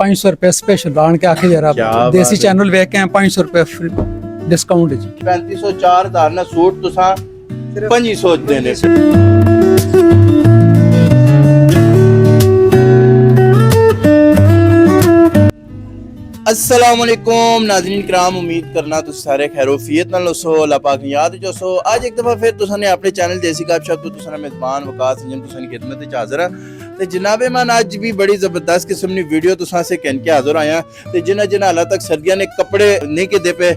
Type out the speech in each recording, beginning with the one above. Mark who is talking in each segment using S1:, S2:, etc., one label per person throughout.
S1: 500 रुपए स्पेशल लान के आखे जरा देसी चैनल वेख के 500 रुपए डिस्काउंट जी
S2: 3500 4000 ना सूट तुसा 2500 देने अस्सलाम वालेकुम नाज़रीन किराम, उम्मीद करना तुस सारे खैरोफियत नाल हो। अल्लाह पाक याद जो सो आज एक दफ़ा फिर तुसां ने अपने चैनल देसी गपशप तो तुसां मेज़बान वकास संजम तुसां की खिदमत विच हाज़र है ते जनाबे मान अज भी बड़ी ज़बरदस्त किस्म की वीडियो तुसां से कहन के हाज़र आया ते जिन्हां जिन्हां हालां तक सर्दियां ने कपड़े नहीं किदे पे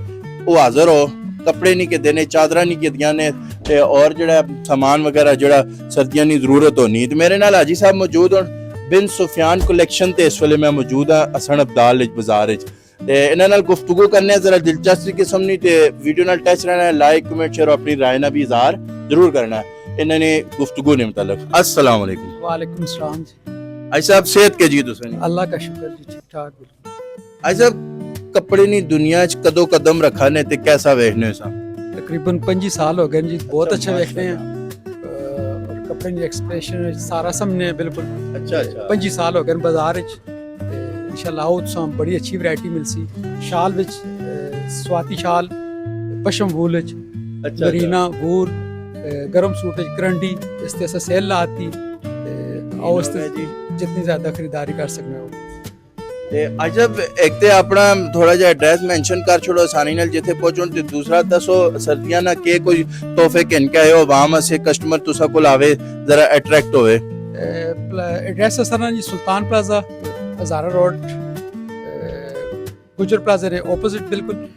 S2: वो हाज़र हो, कपड़े नहीं किदे ने, चादरां नहीं किदियां ने ते और जेड़ा सामान वगैरह जेड़ा सर्दियां दी जरूरत होनी ते मेरे नाल हाजी साहब मौजूद होण बिन सुफियान कलैक्शन ते इस वेले मैं मौजूद हाँ हसन अब्दाल बाजार ते इन्हां नाल गुफ्तगू करने जरा दिलचस्प किस्म दी ते वीडियो नाल टच रहना है, लाइक कमेंट शेयर और अपनी राय ना भी इजहार जरूर करना है इन्हां ने गुफ्तगू ने मुताल्लिक। अस्सलाम वालेकुम।
S1: वालेकुम सलाम जी।
S2: आई साहब सेहत के जी तुसें?
S1: अल्लाह का शुक्र जी, ठीक ठाक बिल्कुल।
S2: आई साहब कपड़े नी दुनिया च कदों कदम रखा ने ते कैसा वेखने सा?
S1: तकरीबन 25 साल हो गए जी, बहुत अच्छा देखते हैं और कपड़े की एक्सप्रेशन सारा सामने बिल्कुल।
S2: अच्छा
S1: 25 साल हो गए बाजार इंशाल्लाह आओ तो बड़ी अच्छी वैरायटी मिलसी। शाल विच स्वाति शाल, पशम वूल विच, मरीना वूल, गर्म सूट विच करंडी इस तरह से सेल लाती आओ इस जितनी ज्यादा खरीदारी कर सकते हो।
S2: ते अजब एक ते अपना थोड़ा जा एड्रेस मेंशन कर छोड़ो आसानी नाल जिथे पहुंचो ते दूसरा दसो सर्दियां ना के कोई तोहफे किन के आयो आवाम से कस्टमर तुसा कोल आवे जरा अट्रैक्ट होवे।
S1: एड्रेस सर जी सुल्तान प्लाजा हज़ारा रोड गुजर प्लाजा रे ओपोजिट बिल्कुल।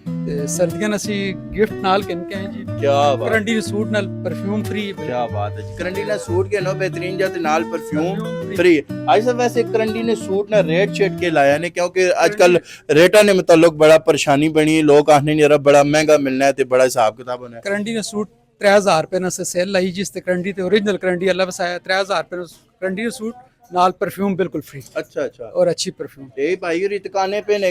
S1: सर्दियां असी गिफ्ट नाल किन के हैं जी।
S2: क्या बात,
S1: करंडी सूट नाल परफ्यूम फ्री।
S2: क्या बात है जी, करंडी ना सूट के नो बेहतरीन जाते नाल परफ्यूम फ्री। आज सब वैसे करंडी ने सूट ना रेट शेट के लाया ने क्योंकि आजकल रेटा ने मुताल्लिक बड़ा परेशानी बनी, लोग आखने नहीं बड़ा महंगा मिलना है ते बड़ा हिसाब किताब होना है।
S1: करंडी ने सूट 3000 रुपए ना से सेल लाई जिस ते करंडी ते ओरिजिनल करंडी अल्लाह वसाया 3000 रुपए करंडी ने सूट नाल परफ्यूम बिल्कुल फ्री। अच्छा और अच्छी परफ्यूम ए
S2: भाई और दुकाने पे ने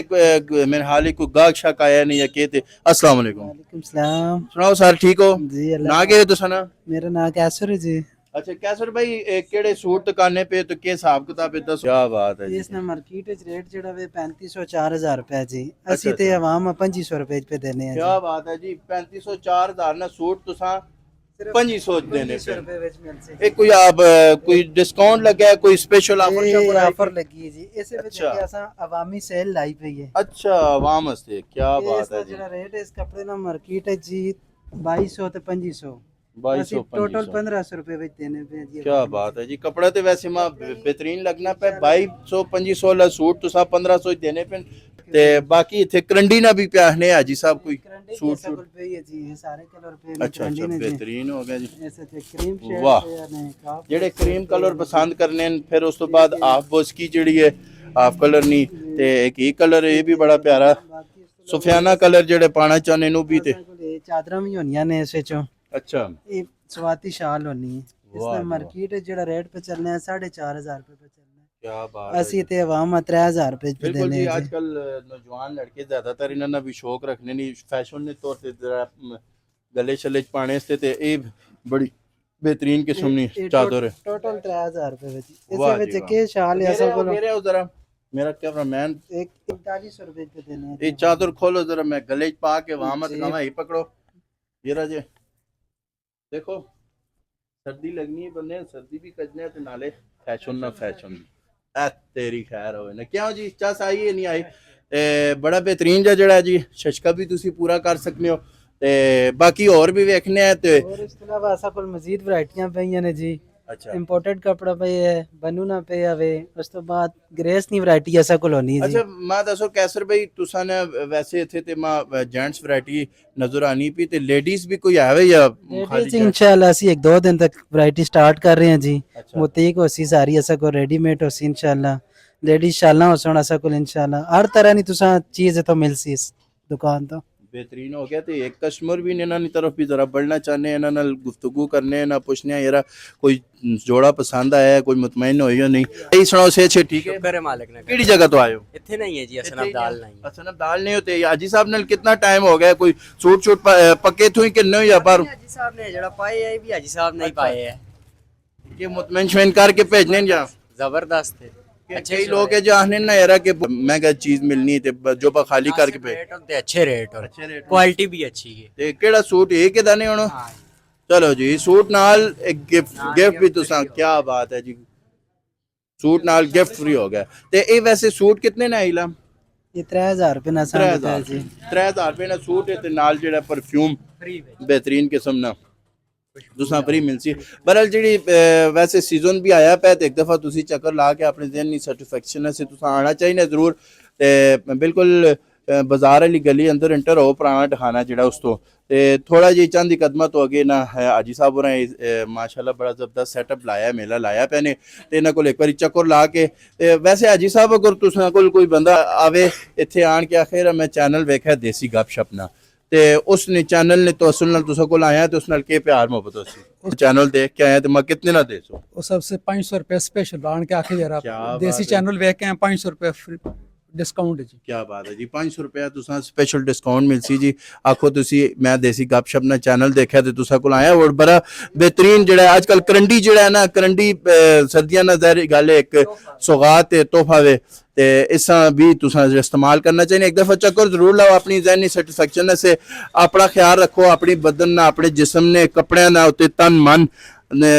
S2: मेरे हाल ही कोई गाहक शाक आया नहीं है के ते। अस्सलाम वालेकुम।
S3: वालेकुम सलाम।
S2: सुनाओ सर ठीक हो
S3: जी?
S2: ना के तो सना
S3: मेरा नाम कैसर है जी।
S2: अच्छा कैसर भाई केड़े सूट दुकाने पे तो के हिसाब किताब दसो। क्या बात है जी,
S3: इस ना मार्केट विच रेट जेड़ा वे 3500 4000 रुपए जी, ਅਸੀਂ ਤੇ ਆਵਾਮ 2500 रुपए पे देने हैं।
S2: क्या बात है जी, 3500 4000 ना सूट तुसा 2500 देने पे
S3: रुपए विच मिलसे।
S2: एक कोई आप कोई डिस्काउंट लगा है, कोई स्पेशल
S3: ऑफर लगी है जी इसे विच
S2: अच्छा।
S3: असा अवामी सेल लाई पई है।
S2: अच्छा आवाम वास्ते क्या बात है जी।
S3: जेड़ा रेट है इस कपड़े ना मार्केट है जी 2200 ते 2500
S2: 2200
S3: टोटल 1500 रुपए विच देने पे जी।
S2: क्या बात है जी, कपड़ा तो वैसे मां बेहतरीन लगना पे 2200 2500 ला सूट तुसा 1500 देने पे ते बाकी इथे करंडी ना भी प्याहने हाजी साहब कोई सूट सूट
S3: पे है जी ये सारे कलर पे।
S2: अच्छा बेहतरीन हो गया जी।
S3: ऐसे ते क्रीम शेड
S2: वाह,
S3: पे
S2: जेड़े क्रीम कलर पसंद करने फिर उस तो बाद हाफ बोस की जेड़ी है हाफ कलर नी ते एक ही कलर ये भी बड़ा प्यारा सुफियाना कलर जेड़े पाना चाहने नु भी ते
S3: चादरां भी होनियां ने इस विचों।
S2: अच्छा
S3: ये स्वाति शाल होनी है इसका मार्केट जेड़ा रेट पे चलना है 4500 रुपए पे चलना है।
S2: क्या बात
S3: ਅਸੀਂ ਤੇ ਆਵਾਮ 3000 रुपए पे
S2: बिल्कुल
S3: देने
S2: जी।
S3: हैं।
S2: आजकल नौजवान लड़के ज्यादातर इन्होंने भी शौक रखने नहीं फैशन ने तौर ते गले शले च पाने से ते ये बड़ी बेहतरीन किस्म दी चादर है।
S3: टोटल 3000 रुपए विच
S2: वाह
S3: इसे
S2: जी
S3: विच के शाल है असल को
S2: मेरे जरा मेरा कैमरामैन
S3: एक 4100 रुपए पे देने हैं।
S2: ये चादर खोलो जरा मैं गले च पा के वहां मत कमा ही पकड़ो ये रजे देखो सर्दी लगनी है बंदे सर्दी भी कजने ते नाले फैशन ना फैशन ऐ तेरी खैर होवे ना क्यों जी चस आई है नहीं आई ते बड़ा बेहतरीन जेड़ा जी शशका भी तुसी पूरा कर सकते हो ते बाकी और भी वेखने हैं ते
S3: और इसके अलावा असा कोल मजीद वैरायटियां पईयां ने जी।
S2: अच्छा
S3: इंपोर्टेड कपड़ा पे है बनू ना पे आवे उस तो बाद ग्रेस नी वैरायटी असा कोल होनी है जी।
S2: अच्छा मां दसो कैसर भाई तुसा ने वैसे इथे ते मां जेंट्स वैरायटी नजर आनी पी ते लेडीज भी कोई आवे या
S3: लेडीज इंशाल्लाह ਅਸੀਂ 1-2 दिन तक वैरायटी स्टार्ट कर रहे हैं जी। मोतीक होसी सारी असा को रेडीमेड होसी इंशाल्लाह लेडीज शाला होसन असा को इंशाल्लाह हर तरह नी तुसा चीज तो मिलसी इस दुकान तो।
S2: बेहतरीन हो गया तो एक कस्टमर भी इन्हों की तरफ भी जरा बढ़ना चाहने हैं इन्होंने गुफ्तगू करने ना पूछने यार कोई जोड़ा पसंद आया कोई मुतमईन हो या नहीं। यही सुनाओ से अच्छे ठीक है
S4: शुक्र है मालिक ने।
S2: केड़ी जगह तो आए हो?
S4: इत्थे नहीं है जी हसन अब्दाल नहीं।
S2: हसन अब्दाल नहीं होते हाजी साहब ने कितना टाइम हो गया कोई सूट शूट पक्के थू कि नहीं या पर
S4: हाजी साहब ने जड़ा पाए है भी हाजी साहब नहीं पाए है
S2: ये मुतमईन शमैन करके भेजने या
S4: जबरदस्त है अच्छे
S2: कई
S4: से
S2: लोग है जो आने ना यार कि महंगा चीज मिलनी ते जोबा खाली करके पे
S4: रेट होते अच्छे रेट और
S2: अच्छे रेट
S4: क्वालिटी भी अच्छी है
S2: ਤੇ ਕਿਹੜਾ ਸੂਟ ਇਹ ਕਿਦਾਂ ਨੇ ਹੁਣ
S4: हाँ
S2: ਚਲੋ ਜੀ ਸੂਟ ਨਾਲ ਇੱਕ ਗਿਫਟ ਵੀ ਤੁਸੀਂ ਕੀ ਬਾਤ ਹੈ ਜੀ ਸੂਟ ਨਾਲ ਗਿਫਟ ਫ੍ਰੀ ਹੋ ਗਿਆ ਤੇ ਇਹ ਵੈਸੇ ਸੂਟ ਕਿੰਨੇ ਨੇ ਆਈਲਾ
S3: ये 3000 रुपये ना साढ़े जी
S2: 3000 ਰੁਪਏ ਦਾ ਸੂਟ ਹੈ ਤੇ ਨਾਲ ਜਿਹੜਾ ਪਰਫਿਊਮ
S4: फ्री
S2: ਬਿਹਤਰੀਨ ਕਿਸਮ ਦਾ ਤੁਸੀਂ ਫ੍ਰੀ ਮਿਲ ਸੀ ਬਰਲ ਜਿਹੜੀ ਵੈਸੇ ਸੀਜ਼ਨ ਵੀ ਆਇਆ ਪਿਆ ਤੇ ਇੱਕ ਦਫਾ ਤੁਸੀਂ ਚੱਕਰ ਲਾ ਕੇ ਆਪਣੇ ਜ਼ਿਹਨੀ ਸੈਟੀਸਫੈਕਸ਼ਨ ਸੇ ਤੁਸੀਂ ਆਣਾ ਚਾਹੀਦਾ ਜ਼ਰੂਰ ਤੇ ਬਿਲਕੁਲ ਬਾਜ਼ਾਰ ਵਾਲੀ ਗਲੀ ਅੰਦਰ ਇੰਟਰ ਹੋ ਪੁਰਾਣਾ ਢਾਣਾ ਜਿਹੜਾ ਉਸ ਤੋਂ ਤੇ ਥੋੜਾ ਜਿਹਾ ਚੰਦ ਦੀ ਕਦਮਾਂ ਤੋਂ ਅੱਗੇ ਨਾ ਹਾਜੀ ਸਾਹਿਬ ਹੋਰਾਂ ਮਾਸ਼ਾਅੱਲਾ ਬੜਾ ਜ਼ਬਰਦਸਤ ਸੈਟਅਪ ਲਾਇਆ ਮੇਲਾ ਲਾਇਆ ਪਿਆ ਨੇ ਤੇ ਇਹਨਾਂ ਕੋਲ ਇੱਕ ਵਾਰੀ ਚੱਕਰ ਲਾ ਕੇ ਤੇ ਵੈਸੇ ਹਾਜੀ ਸਾਹਿਬ ਅਗਰ ਤੁਸੀਂ ਕੋਲ ਕੋਈ ਬੰਦਾ ਆਵੇ ਇੱਥੇ ਆਣ ਕੇ ਆਖਿਰ ਮੈਂ ਚੈਨਲ ਵੇਖਿਆ ਦੇਸੀ ਗੱਪਸ਼ਪ ਨਾ ਤੇ ਉਸ ਨੇ ਚੈਨਲ ਨੇ ਤਵਸਲ ਨਾਲ ਤੁਸੀਂ ਕੋਲ ਆਇਆ ਤੇ ਉਸ ਨਾਲ ਕੀ ਪਿਆਰ ਮੁਹੱਬਤ ਹੋਸੀ ਚੈਨਲ ਦੇਖ ਕੇ ਆਇਆ ਤੇ ਮੈਂ ਕਿਤਨੇ ਨਾ ਦੇ ਸੋ
S1: ਉਹ सबसे 500 रुपए स्पेशल आन के आखे जरा
S2: क्या बात
S1: देसी
S2: है।
S1: चैनल वेख के 500 रुपए फ्री डिस्काउंट है जी
S2: ਕੀ ਬਾਤ ਹੈ ਜੀ 500 ਰੁਪਏ ਤੁਸੀਂ ਸਪੈਸ਼ਲ ਡਿਸਕਾਊਂਟ ਮਿਲ ਸੀ ਜੀ ਆਖੋ ਤੁਸੀਂ ਮੈਂ ਦੇਸੀ ਗੱਪਸ਼ਪ ਨਾ ਚੈਨਲ ਦੇਖਿਆ ਤੇ ਤੁਸੀਂ ਕੋਲ ਆਇਆ ਔਰ ਬੜਾ ਬਿਹਤਰੀਨ ਜਿਹੜਾ ਅੱਜ ਕੱਲ ਕਰੰਡੀ ਜਿਹੜਾ ਹੈ ਨਾ ਕਰੰਡੀ ਸਰਦੀਆਂ ਨਾਲ ਜ਼ਾਹਿਰ ਗੱਲ ਹੈ ਇੱਕ ਸੌਗਾਤ ਤੇ ਤੋਹਫਾ ਵੇ ਤੇ ਇਸਾਂ ਵੀ ਤੁਸੀਂ ਇਸਤੇਮਾਲ ਕਰਨਾ ਚਾਹੀਏ ਇੱਕ ਦਫਾ ਚੱਕਰ ਜ਼ਰੂਰ ਲਾਓ ਆਪਣੀ ਜ਼ਿਹਨੀ ਸੈਟੀਸਫੈਕਸ਼ਨ ਸੇ ਆਪਣਾ ਖਿਆਲ ਰੱਖੋ ਆਪਣੀ ਬਦਨ ਨਾਲ ਆਪਣੇ ਜਿਸਮ ਨੇ ਕੱਪੜਿਆਂ ਨਾਲ ਉੱਤੇ ਤਨ ਮਨ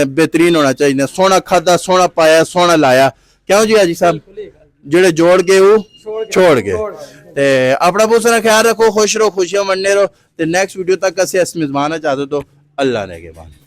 S2: ਬਿਹਤਰੀਨ ਹੋਣਾ ਚਾਹੀਦਾ ਸੋਹਣਾ ਖਾਦਾ ਸੋਹਣਾ ਪਾਇਆ ਸੋਹਣਾ ਲਾਇਆ ਕਿਉਂ ਜੀ ਹਾਜੀ ਸਾਹਿਬ ਜਿਹੜੇ ਜੋੜ ਗਏ ਉਹ छोड़ गए ते अपना बहुत सारा ख्याल रखो खुश रहो खुशियां मनने रहो ते नेक्स्ट वीडियो तक अस मेजबान चाहते तो अल्लाह ने के बाद